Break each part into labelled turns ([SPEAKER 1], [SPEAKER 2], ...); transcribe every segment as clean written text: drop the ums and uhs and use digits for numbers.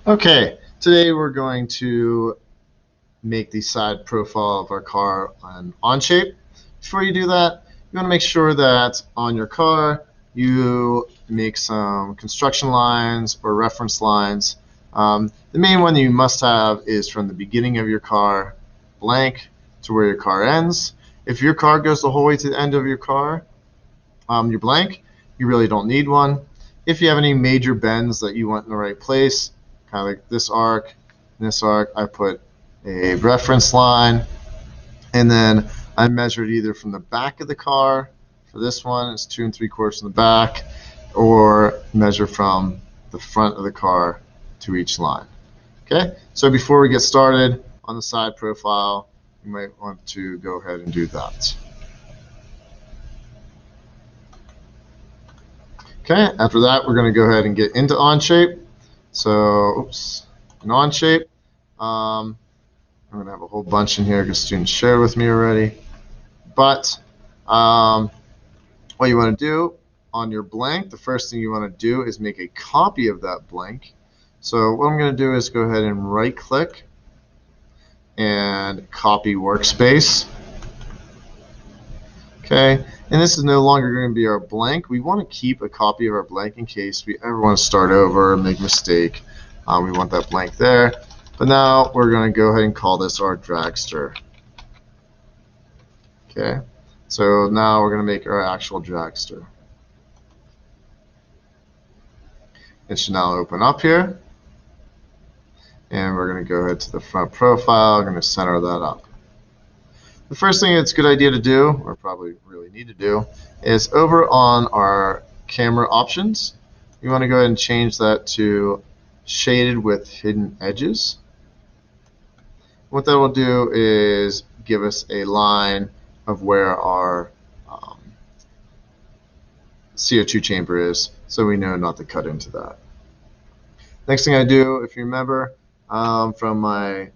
[SPEAKER 1] Okay, today we're going to make the side profile of our car on Onshape. Before you do that, you want to make sure that on your car you make some construction lines or reference lines. The main one you must have is from the beginning of your car blank to where your car ends. If your car goes the whole way to the end of your car, your blank, you really don't need one. If you have any major bends that you want in the right place, kind of like this arc and this arc, I put a reference line, and then I measured either from the back of the car. For this one, it's 2 3/4 in the back, or measure from the front of the car to each line. Okay, so before we get started on the side profile, you might want to go ahead and do that. Okay, after that, we're going to go ahead and get into Onshape. So, in Onshape, I'm going to have a whole bunch in here because students shared with me already. But what you want to do on your blank, the first thing you want to do is make a copy of that blank. So what I'm going to do is go ahead and right-click and copy workspace. Okay, and this is no longer going to be our blank. We want to keep a copy of our blank in case we ever want to start over and make a mistake. We want that blank there. But now we're going to go ahead and call this our dragster. Okay, so now we're going to make our actual dragster. It should now open up here. And we're going to go ahead to the front profile. We're going to center that up. The first thing it's a good idea to do, or probably really need to do, is over on our camera options, you want to go ahead and change that to shaded with hidden edges. What that will do is give us a line of where our CO2 chamber is, so we know not to cut into that. Next thing I do, if you remember from my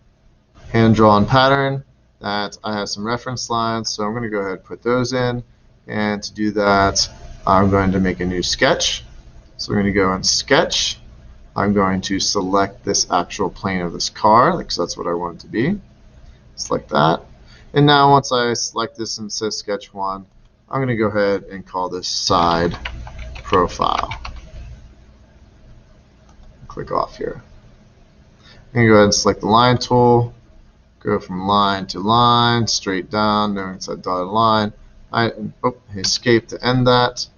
[SPEAKER 1] hand-drawn pattern, that I have some reference lines, so I'm going to go ahead and put those in. And to do that, I'm going to make a new sketch. So we're going to go in Sketch. I'm going to select this actual plane of this car, because that's what I want it to be. Select that. And now once I select this and it says Sketch 1, I'm going to go ahead and call this Side Profile. Click off here. I'm going to go ahead and select the Line tool. Go from line to line, straight down, no inside dotted line. I escape to end that.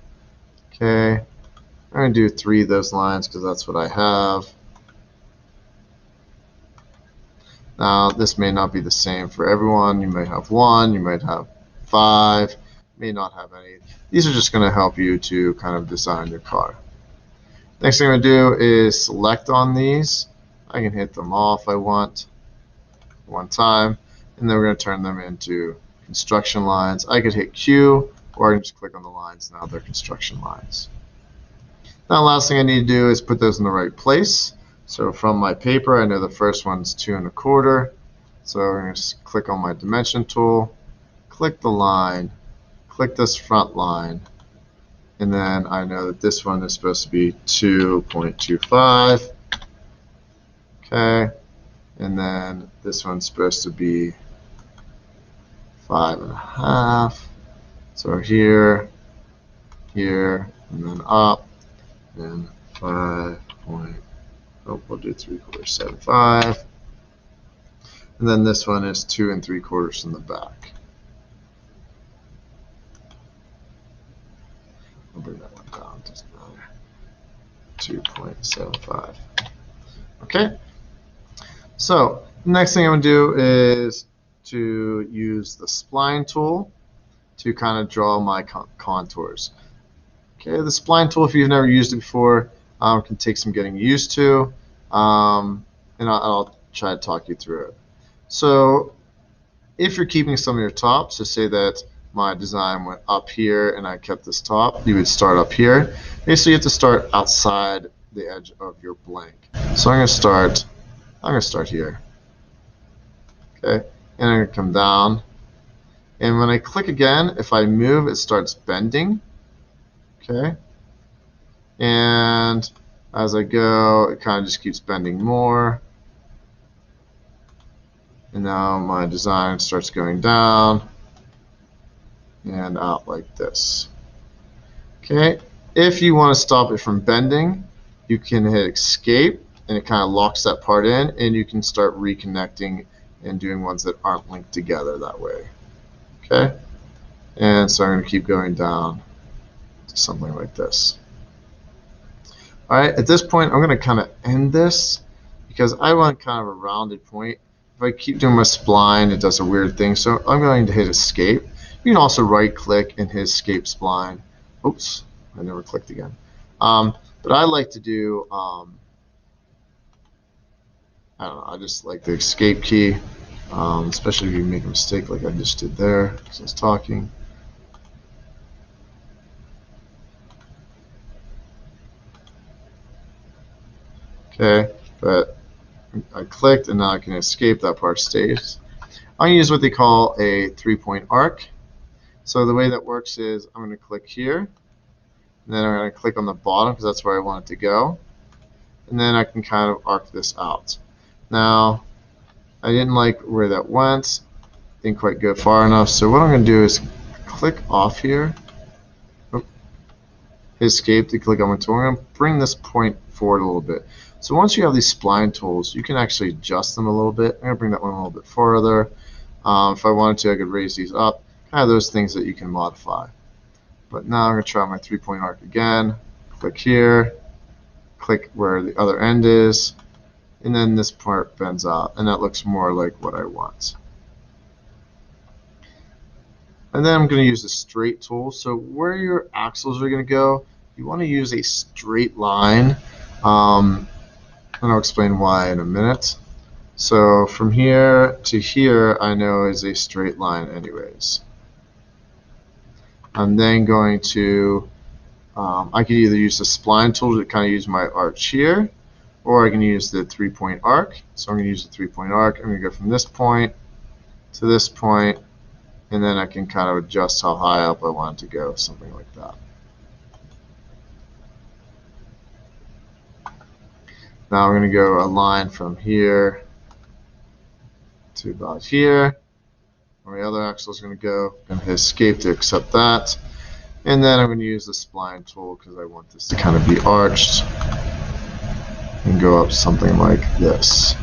[SPEAKER 1] Okay, I'm going to do 3 of those lines because that's what I have. Now, this may not be the same for everyone. You might have 1, you might have 5, may not have any. These are just going to help you to kind of design your car. Next thing I'm going to do is select on these. I can hit them all if I want. One time, and then we're going to turn them into construction lines. I could hit Q, or I can just click on the lines. Now they're construction lines. Now, the last thing I need to do is put those in the right place. So from my paper, I know the first one's 2 1/4. So I'm going to click on my dimension tool, click the line, click this front line, and then I know that this one is supposed to be 2.25. Okay. And then this one's supposed to be 5.5. So here, here, and then up, and 5 point. Oh, we'll do 3/475. And then this one is 2 3/4 in the back. I'll bring that one down. Doesn't matter. 2.75. Okay. So the next thing I'm going to do is to use the spline tool to kind of draw my contours. Okay, the spline tool, if you've never used it before, can take some getting used to, and I'll try to talk you through it. So if you're keeping some of your tops, so say that my design went up here and I kept this top, you would start up here. Basically, you have to start outside the edge of your blank. So I'm going to start here. Okay, and I'm going to come down. And when I click again, if I move, it starts bending. Okay, and As I go, it kind of just keeps bending more. And now my design starts going down and out like this. Okay, if you want to stop it from bending, you can hit escape and it kind of locks that part in, and you can start reconnecting and doing ones that aren't linked together that way. Okay, and so I'm going to keep going down to something like this. All right, at this point, I'm going to kind of end this because I want kind of a rounded point. If I keep doing my spline, it does a weird thing. So I'm going to hit escape. You can also right click and hit escape spline. Oops, I never clicked again. But I like to do, I don't know, I just like the escape key, especially if you make a mistake like I just did there because I was talking. Okay, but I clicked and now I can escape, that part stays. I'm going to use what they call a 3-point arc. So the way that works is I'm going to click here, and then I'm going to click on the bottom because that's where I want it to go. And then I can kind of arc this out. Now, I didn't like where that went. Didn't quite go far enough. So what I'm going to do is click off here. Escape to click on my tool. I'm going to bring this point forward a little bit. So once you have these spline tools, you can actually adjust them a little bit. I'm going to bring that one a little bit further. If I wanted to, I could raise these up. Kind of those things that you can modify. But now I'm going to try my 3-point arc again. Click here. Click where the other end is. And then this part bends out. And that looks more like what I want. And then I'm going to use the straight tool. So where your axles are going to go, you want to use a straight line. And I'll explain why in a minute. So from here to here, I know is a straight line anyways. I'm then going to, I can either use the spline tool to kind of use my arch here, or I can use the 3-point arc. So I'm going to use the 3-point arc. I'm going to go from this point to this point, and then I can kind of adjust how high up I want it to go, something like that. Now we're going to go a line from here to about here. Where my other axle is going to go. I'm going to hit escape to accept that. And then I'm going to use the spline tool because I want this to kind of be arched and go up something like this.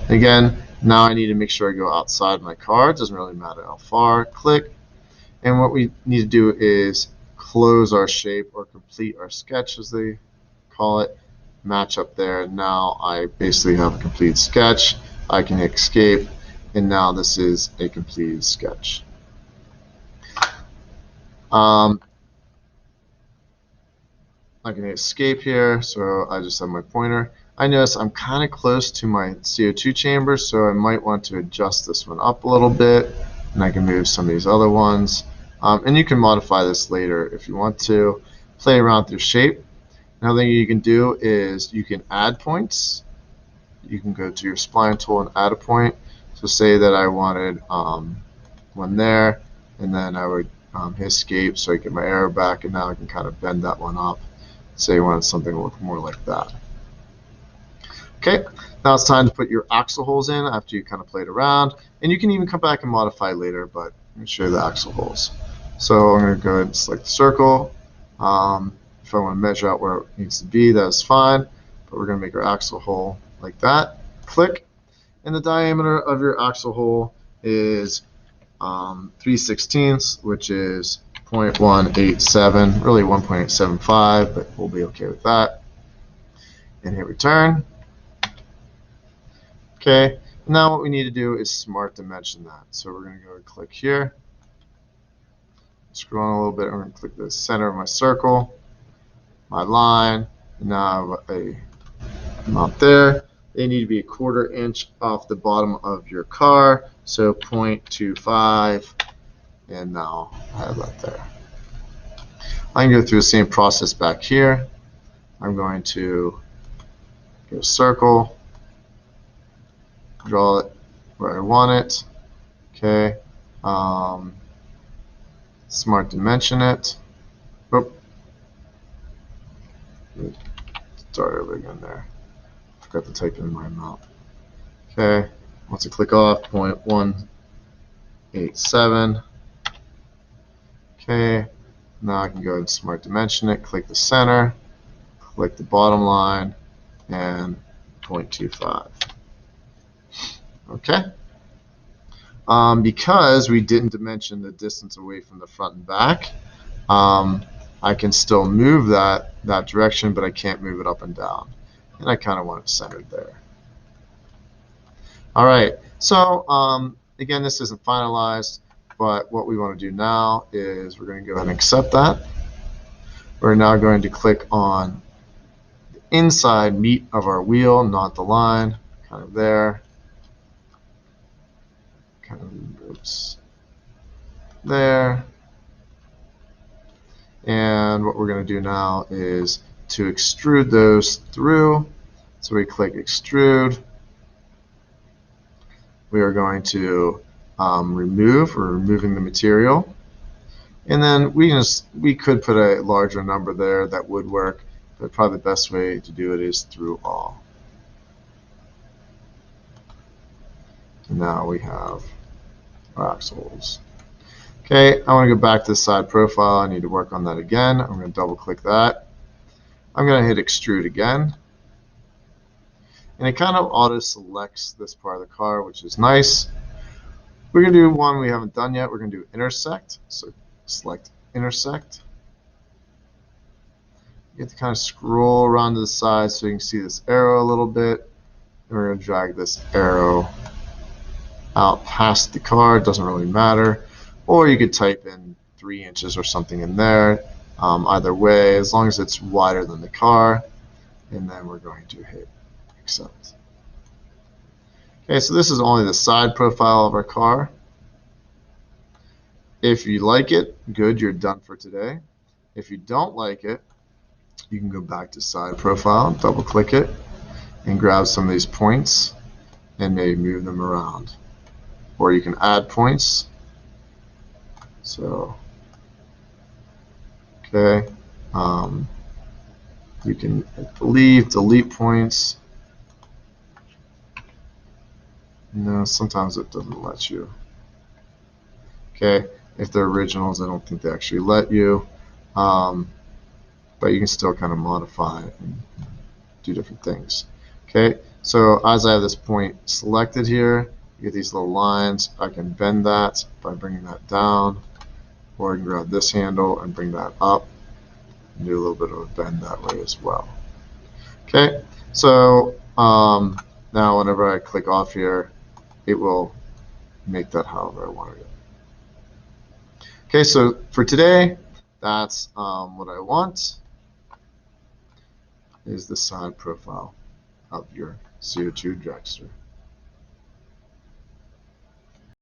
[SPEAKER 1] Again, now I need to make sure I go outside my car. It doesn't really matter how far. Click. And what we need to do is close our shape or complete our sketch, as they call it. Match up there. Now I basically have a complete sketch. I can hit escape, and now this is a completed sketch. I can hit escape here, so I just have my pointer. I notice I'm kind of close to my CO2 chamber, so I might want to adjust this one up a little bit, and I can move some of these other ones. And you can modify this later if you want to. Play around with your shape. Another thing you can do is you can add points. You can go to your spline tool and add a point. So say that I wanted one there, and then I would hit escape so I get my arrow back, and now I can kind of bend that one up. Say you wanted something to look more like that. Okay, now it's time to put your axle holes in after you kind of played around, and you can even come back and modify later, but I'm going to show you the axle holes. So I'm going to go ahead and select the circle. If I want to measure out where it needs to be, that's fine, but we're going to make our axle hole like that. Click, and the diameter of your axle hole is 3/16, which is 0.187, really 1.875, but we'll be okay with that. And hit return. Okay, now what we need to do is smart dimension that. So we're going to go and click here. Scroll on a little bit. I'm going to click the center of my circle, my line, and now I have a amount there. They need to be 1/4 inch off the bottom of your car, so 0.25, and now I have that there. I can go through the same process back here. I'm going to go circle, draw it where I want it. Okay. Smart dimension it. Oop. start over again there. Forgot to type in my amount. Okay, once I click off, 0.187. Okay, now I can go and smart dimension it, click the center, click the bottom line, and 0.25. Okay. Because we didn't dimension the distance away from the front and back, I can still move that direction, but I can't move it up and down. And I kind of want it centered there. All right, so again, this isn't finalized, but what we want to do now is we're going to go ahead and accept that. We're now going to click on the inside meat of our wheel, not the line, kind of there. Kind of, oops, there. And what we're going to do now is to extrude those through. So we click extrude. We are going to remove. We're removing the material. And then we could put a larger number there. That would work, but probably the best way to do it is through all. And now we have our axles. Okay, I want to go back to the side profile. I need to work on that again. I'm going to double click that. I'm going to hit extrude again. And it kind of auto selects this part of the car, which is nice. We're going to do one we haven't done yet. We're going to do intersect. So select intersect. You have to kind of scroll around to the side so you can see this arrow a little bit. And we're going to drag this arrow out past the car. It doesn't really matter. Or you could type in 3 inches or something in there. Either way, as long as it's wider than the car. And then we're going to hit accept. Okay, so this is only the side profile of our car. If you like it, good, you're done for today. If you don't like it, you can go back to side profile, double click it, and grab some of these points and maybe move them around. Or you can add points. So, okay, you can delete points. No, sometimes it doesn't let you. Okay, if they're originals, I don't think they actually let you. But you can still kind of modify it and do different things. Okay, so as I have this point selected here, you get these little lines. I can bend that by bringing that down, or I can grab this handle and bring that up and do a little bit of a bend that way as well. Okay, so now whenever I click off here, it will make that however I wanted it. Okay, so for today, that's what I want, is the side profile of your CO2 dragster.